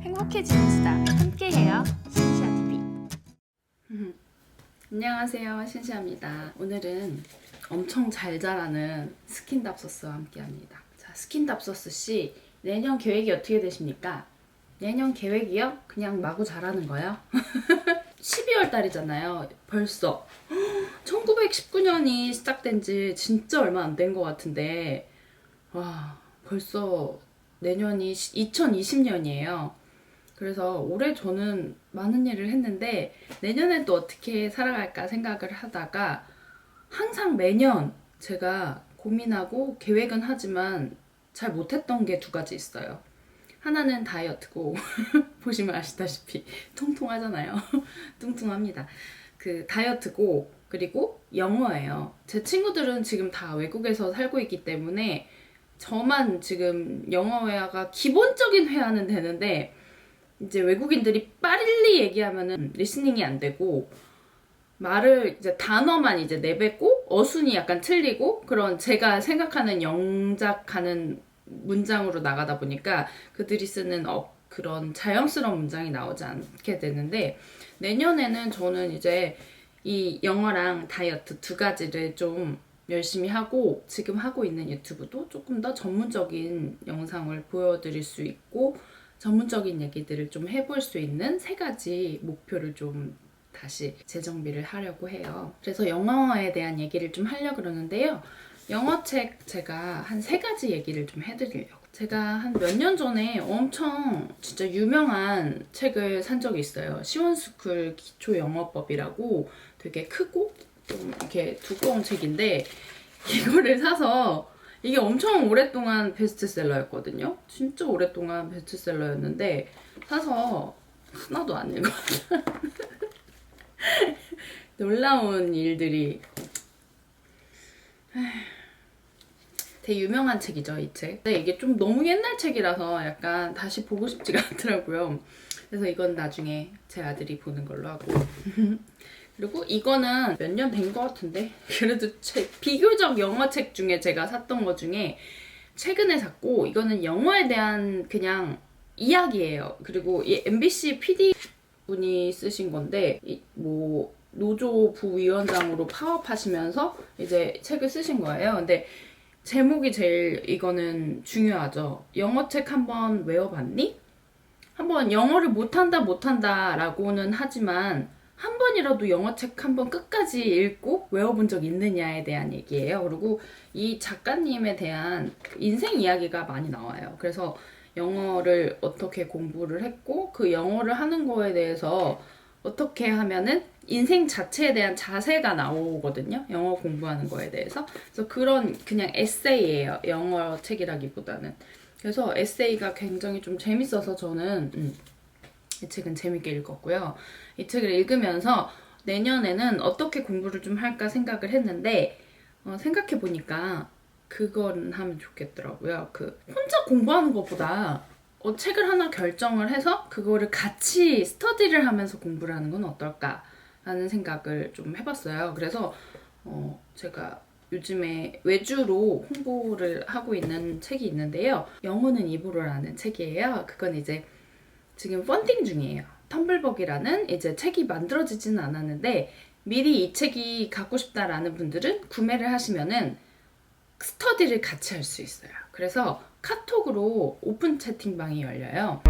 행복해지는 수다 함께해요. 신시아TV. 안녕하세요, 신시아입니다. 오늘은 엄청 잘 자라는 스킨답소스와 함께합니다. 자, 스킨답소스 씨, 내년 계획이 어떻게 되십니까? 내년 계획이요? 그냥 마구 자라는 거요? 12월 달이잖아요. 벌써 1919년이 시작된 지 진짜 얼마 안 된 것 같은데, 와, 벌써 내년이 2020년이에요. 그래서 올해 저는 많은 일을 했는데 내년에 또 어떻게 살아갈까 생각을 하다가 항상 매년 제가 고민하고 계획은 하지만 잘 못했던 게 두 가지 있어요. 하나는 다이어트고 보시면 아시다시피 통통하잖아요. 뚱뚱합니다. 그 다이어트고 그리고 영어예요. 제 친구들은 지금 다 외국에서 살고 있기 때문에 저만 지금 영어 회화가 기본적인 회화는 되는데 이제 외국인들이 빨리 얘기하면은 리스닝이 안 되고 말을 이제 단어만 이제 내뱉고 어순이 약간 틀리고 그런 제가 생각하는 영작하는 문장으로 나가다 보니까 그들이 쓰는 그런 자연스러운 문장이 나오지 않게 되는데 내년에는 저는 이제 이 영어랑 다이어트 두 가지를 좀 열심히 하고 지금 하고 있는 유튜브도 조금 더 전문적인 영상을 보여드릴 수 있고 전문적인 얘기들을 좀 해볼 수 있는 세 가지 목표를 좀 다시 재정비를 하려고 해요. 그래서 영어에 대한 얘기를 좀 하려고 그러는데요. 영어책 제가 한 세 가지 얘기를 좀 해드리려고. 제가 한 몇 년 전에 엄청 진짜 유명한 책을 산 적이 있어요. 시원스쿨 기초 영어법이라고 되게 크고 좀 이렇게 두꺼운 책인데 이거를 사서 이게 엄청 오랫동안 베스트셀러였거든요. 진짜 오랫동안 베스트셀러였는데 사서 하나도 안 읽었어요. 놀라운 일들이. 되게 유명한 책이죠, 이 책. 근데 이게 좀 너무 옛날 책이라서 약간 다시 보고 싶지가 않더라고요. 그래서 이건 나중에 제 아들이 보는 걸로 하고. 그리고 이거는 몇 년 된 것 같은데 그래도 비교적 영어책 중에 제가 샀던 것 중에 최근에 샀고 이거는 영어에 대한 그냥 이야기예요. 그리고 이 MBC PD 분이 쓰신 건데 뭐 노조 부위원장으로 파업하시면서 이제 책을 쓰신 거예요. 근데 제목이 제일 이거는 중요하죠. 영어책 한번 외워봤니? 한번 영어를 못한다 라고는 하지만 한 번이라도 영어책 한번 끝까지 읽고 외워본 적 있느냐에 대한 얘기예요. 그리고 이 작가님에 대한 인생 이야기가 많이 나와요. 그래서 영어를 어떻게 공부를 했고 그 영어를 하는 거에 대해서 어떻게 하면은 인생 자체에 대한 자세가 나오거든요. 영어 공부하는 거에 대해서. 그래서 그런 그냥 에세이예요. 영어 책이라기보다는. 그래서 에세이가 굉장히 좀 재밌어서 저는 이 책은 재밌게 읽었고요. 이 책을 읽으면서 내년에는 어떻게 공부를 좀 할까 생각을 했는데 생각해보니까 그건 하면 좋겠더라고요. 그 혼자 공부하는 것보다 책을 하나 결정을 해서 그거를 같이 스터디를 하면서 공부를 하는 건 어떨까라는 생각을 좀 해봤어요. 그래서 제가 요즘에 외주로 홍보를 하고 있는 책이 있는데요. 영어는 입으로라는 책이에요. 그건 이제 지금 펀딩 중이에요. 텀블벅이라는 이제 책이 만들어지지는 않았는데 미리 이 책이 갖고 싶다라는 분들은 구매를 하시면은 스터디를 같이 할 수 있어요. 그래서 카톡으로 오픈 채팅방이 열려요.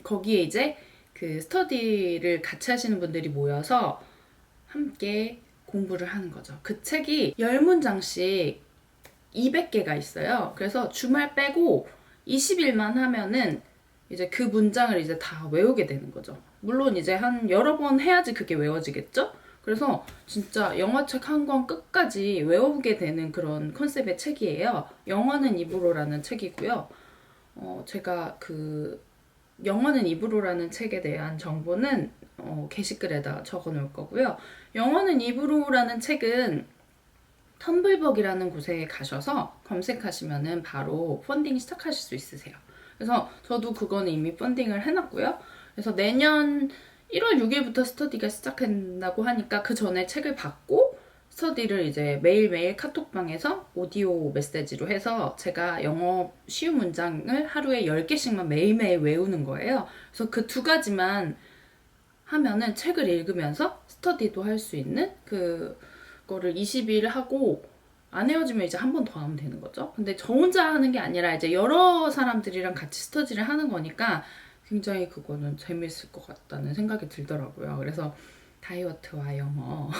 거기에 이제 그 스터디를 같이 하시는 분들이 모여서 함께 공부를 하는 거죠. 그 책이 10문장씩 200개가 있어요. 그래서 주말 빼고 20일만 하면은 이제 그 문장을 이제 다 외우게 되는 거죠. 물론 이제 한 여러 번 해야지 그게 외워지겠죠? 그래서 진짜 영어책 한 권 끝까지 외우게 되는 그런 컨셉의 책이에요. 영어는 입으로라는 책이고요. 제가 그 영어는 입으로라는 책에 대한 정보는 게시글에다 적어 놓을 거고요. 영어는 입으로라는 책은 텀블벅이라는 곳에 가셔서 검색하시면은 바로 펀딩 시작하실 수 있으세요. 그래서 저도 그거는 이미 펀딩을 해놨고요. 그래서 내년 1월 6일부터 스터디가 시작한다고 하니까 그 전에 책을 받고 스터디를 이제 매일매일 카톡방에서 오디오 메시지로 해서 제가 영어 쉬운 문장을 하루에 10개씩만 매일매일 외우는 거예요. 그래서 그 두 가지만 하면은 책을 읽으면서 스터디도 할 수 있는 그거를 20일 하고 안 헤어지면 이제 한 번 더 하면 되는 거죠. 근데 저 혼자 하는 게 아니라 이제 여러 사람들이랑 같이 스터디를 하는 거니까 굉장히 그거는 재밌을 것 같다는 생각이 들더라고요. 그래서 다이어트와 영어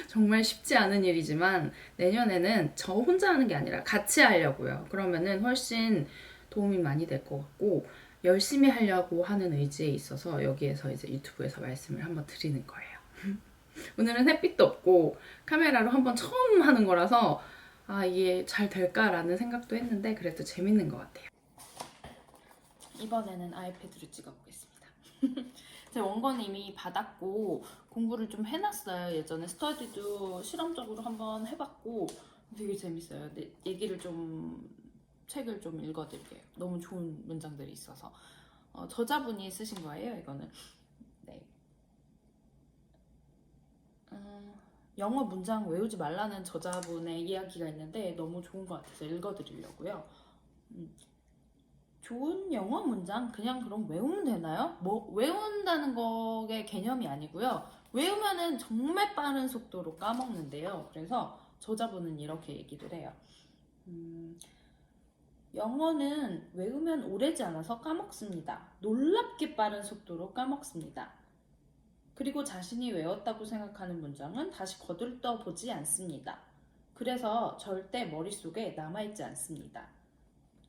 정말 쉽지 않은 일이지만 내년에는 저 혼자 하는 게 아니라 같이 하려고요. 그러면은 훨씬 도움이 많이 될 것 같고 열심히 하려고 하는 의지에 있어서 여기에서 이제 유튜브에서 말씀을 한번 드리는 거예요. 오늘은 햇빛도 없고 카메라로 한번 처음 하는 거라서 이게 잘 될까라는 생각도 했는데 그래도 재밌는 것 같아요. 이번에는 아이패드로 찍어보겠습니다. 제 원고는 이미 받았고 공부를 좀 해놨어요. 예전에 스터디도 실험적으로 한번 해봤고 되게 재밌어요. 근데 책을 좀 읽어드릴게요. 너무 좋은 문장들이 있어서. 저자분이 쓰신 거예요, 이거는. 네. 영어 문장 외우지 말라는 저자분의 이야기가 있는데 너무 좋은 것 같아서 읽어드리려고요. 좋은 영어 문장 그냥 그럼 외우면 되나요? 뭐 외운다는 거의 개념이 아니고요. 외우면은 정말 빠른 속도로 까먹는데요. 그래서 저자분은 이렇게 얘기를 해요. 영어는 외우면 오래지 않아서 까먹습니다. 놀랍게 빠른 속도로 까먹습니다. 그리고 자신이 외웠다고 생각하는 문장은 다시 거들떠 보지 않습니다. 그래서 절대 머릿속에 남아있지 않습니다.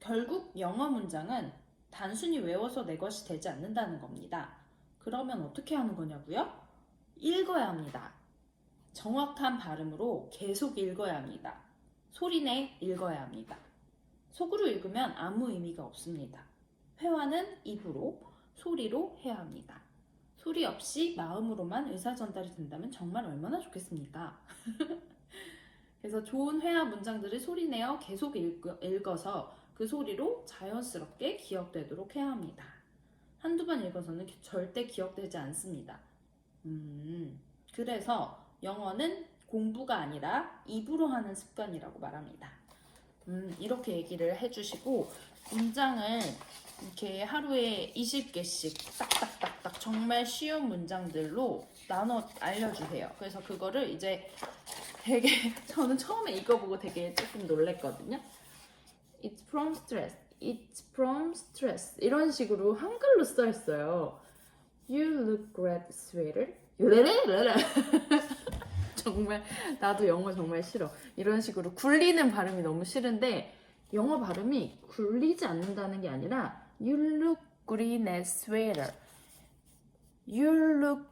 결국 영어 문장은 단순히 외워서 내 것이 되지 않는다는 겁니다. 그러면 어떻게 하는 거냐고요? 읽어야 합니다. 정확한 발음으로 계속 읽어야 합니다. 소리내 읽어야 합니다. 속으로 읽으면 아무 의미가 없습니다. 회화는 입으로, 소리로 해야 합니다. 소리 없이 마음으로만 의사 전달이 된다면 정말 얼마나 좋겠습니까? 그래서 좋은 회화 문장들을 소리내어 계속 읽어서 그 소리로 자연스럽게 기억되도록 해야 합니다. 한두 번 읽어서는 절대 기억되지 않습니다. 그래서 영어는 공부가 아니라 입으로 하는 습관이라고 말합니다. 이렇게 얘기를 해주시고 문장을 이렇게 하루에 20개씩 딱딱딱딱 정말 쉬운 문장들로 나눠 알려주세요. 그래서 그거를 이제 되게 저는 처음에 읽어보고 되게 조금 놀랬거든요. It's from stress. It's from stress. 이런 식으로 한글로 써 있어요. You look great, sweater. 정말 나도 영어 정말 싫어. 이런 식으로 굴리는 발음이 너무 싫은데 영어 발음이 굴리지 않는다는 게 아니라 You look green as sweater. You look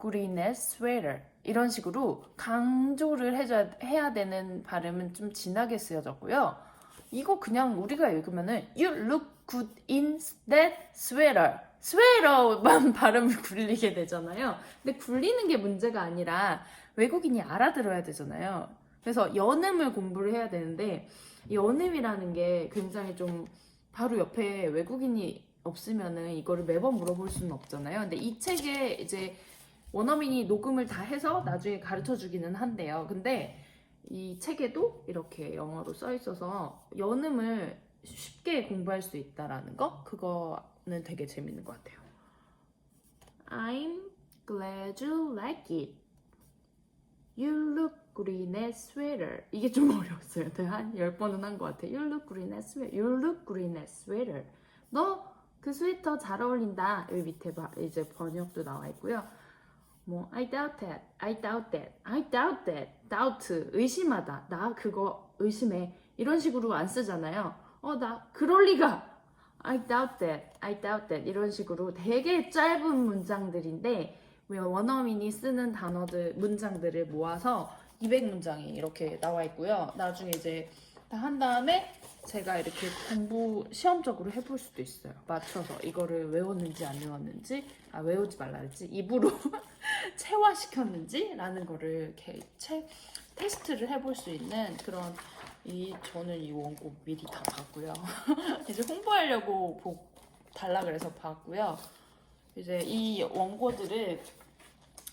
green as sweater. 이런 식으로 강조를 해야 되는 발음은 좀 진하게 쓰여졌고요. 이거 그냥 우리가 읽으면은 You look good in that sweater. sweater만 발음을 굴리게 되잖아요. 근데 굴리는 게 문제가 아니라 외국인이 알아들어야 되잖아요. 그래서 연음을 공부를 해야 되는데 연음이라는 게 굉장히 좀 바로 옆에 외국인이 없으면은 이거를 매번 물어볼 수는 없잖아요. 근데 이 책에 이제 원어민이 녹음을 다 해서 나중에 가르쳐 주기는 한대요. 근데 이 책에도 이렇게 영어로 써 있어서 연음을 쉽게 공부할 수 있다라는 거? 그거는 되게 재밌는 것 같아요. I'm glad you like it. You look green as sweater. 이게 좀 어려웠어요. 한 10번은 한 것 같아요. You look green as sweater. You look green as sweater. 너 그 스웨터 잘 어울린다. 여기 밑에 이제 번역도 나와 있고요. 뭐 I doubt that, I doubt that, I doubt that, doubt 의심하다. 나 그거 의심해. 이런 식으로 안 쓰잖아요. 나 그럴 리가. I doubt that, I doubt that 이런 식으로 되게 짧은 문장들인데 원어민이 쓰는 단어들, 문장들을 모아서 200문장이 이렇게 나와 있고요. 나중에 이제 다 한 다음에 제가 이렇게 공부 시험적으로 해볼 수도 있어요. 맞춰서 이거를 외웠는지 안 외웠는지, 외우지 말라 그랬지, 입으로 체화시켰는지 라는 거를 이렇게 테스트를 해볼 수 있는 그런 저는 이 원고 미리 다 봤고요. 이제 홍보하려고 달라 그래서 봤고요. 이제 이 원고들을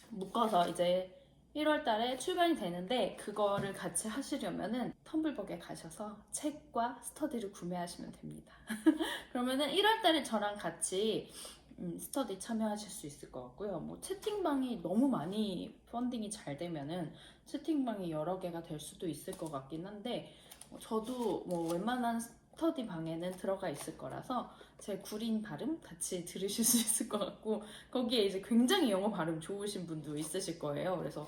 묶어서 이제 1월 달에 출간이 되는데 그거를 같이 하시려면은 텀블벅에 가셔서 책과 스터디를 구매하시면 됩니다. 그러면은 1월 달에 저랑 같이 스터디 참여하실 수 있을 것 같고요. 뭐 채팅방이 너무 많이 펀딩이 잘 되면은 채팅방이 여러 개가 될 수도 있을 것 같긴 한데 저도 뭐 웬만한 스터디 방에는 들어가 있을 거라서 제 구린 발음 같이 들으실 수 있을 것 같고 거기에 이제 굉장히 영어 발음 좋으신 분도 있으실 거예요. 그래서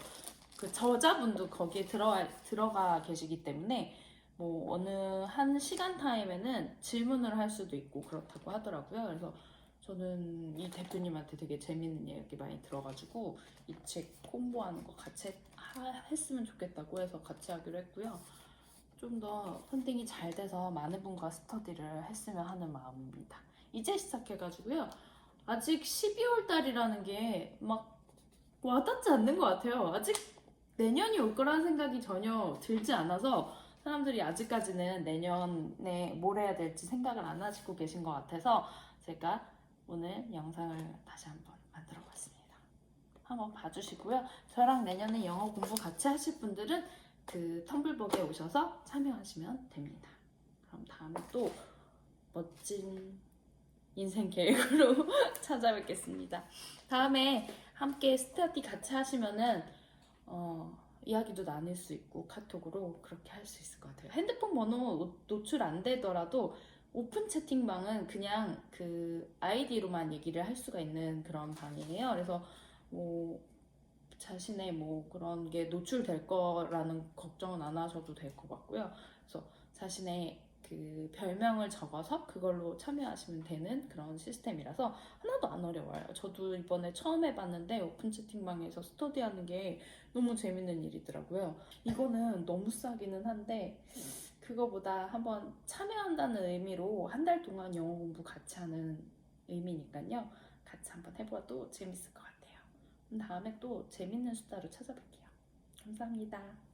그 저자분도 거기에 들어가 계시기 때문에 뭐 어느 한 시간 타임에는 질문을 할 수도 있고 그렇다고 하더라고요. 그래서 저는 이 대표님한테 되게 재밌는 얘기 많이 들어가지고 이 책 홍보하는 거 같이 했으면 좋겠다고 해서 같이 하기로 했고요. 좀 더 펀딩이 잘 돼서 많은 분과 스터디를 했으면 하는 마음입니다. 이제 시작해가지고요. 아직 12월 달이라는 게 막 와닿지 않는 것 같아요. 아직 내년이 올 거라는 생각이 전혀 들지 않아서 사람들이 아직까지는 내년에 뭘 해야 될지 생각을 안 하시고 계신 것 같아서 제가 오늘 영상을 다시 한번 만들어 봤습니다. 한번 봐주시고요. 저랑 내년에 영어 공부 같이 하실 분들은 그 텀블벅에 오셔서 참여하시면 됩니다. 그럼 다음에 또 멋진 인생 계획으로 찾아뵙겠습니다. 다음에 함께 스터디 같이 하시면은 이야기도 나눌 수 있고 카톡으로 그렇게 할 수 있을 것 같아요. 핸드폰 번호 노출 안 되더라도 오픈 채팅방은 그냥 그 아이디로만 얘기를 할 수가 있는 그런 방이에요. 그래서 뭐 자신의 뭐 그런 게 노출될 거라는 걱정은 안 하셔도 될 것 같고요. 그래서 자신의 그 별명을 적어서 그걸로 참여하시면 되는 그런 시스템이라서 하나도 안 어려워요. 저도 이번에 처음 해봤는데 오픈 채팅방에서 스터디하는 게 너무 재밌는 일이더라고요. 이거는 너무 싸기는 한데 그거보다 한번 참여한다는 의미로 한 달 동안 영어 공부 같이 하는 의미니까요. 같이 한번 해봐도 재밌을 것 같아요. 다음에 또 재밌는 수다로 찾아뵐게요. 감사합니다.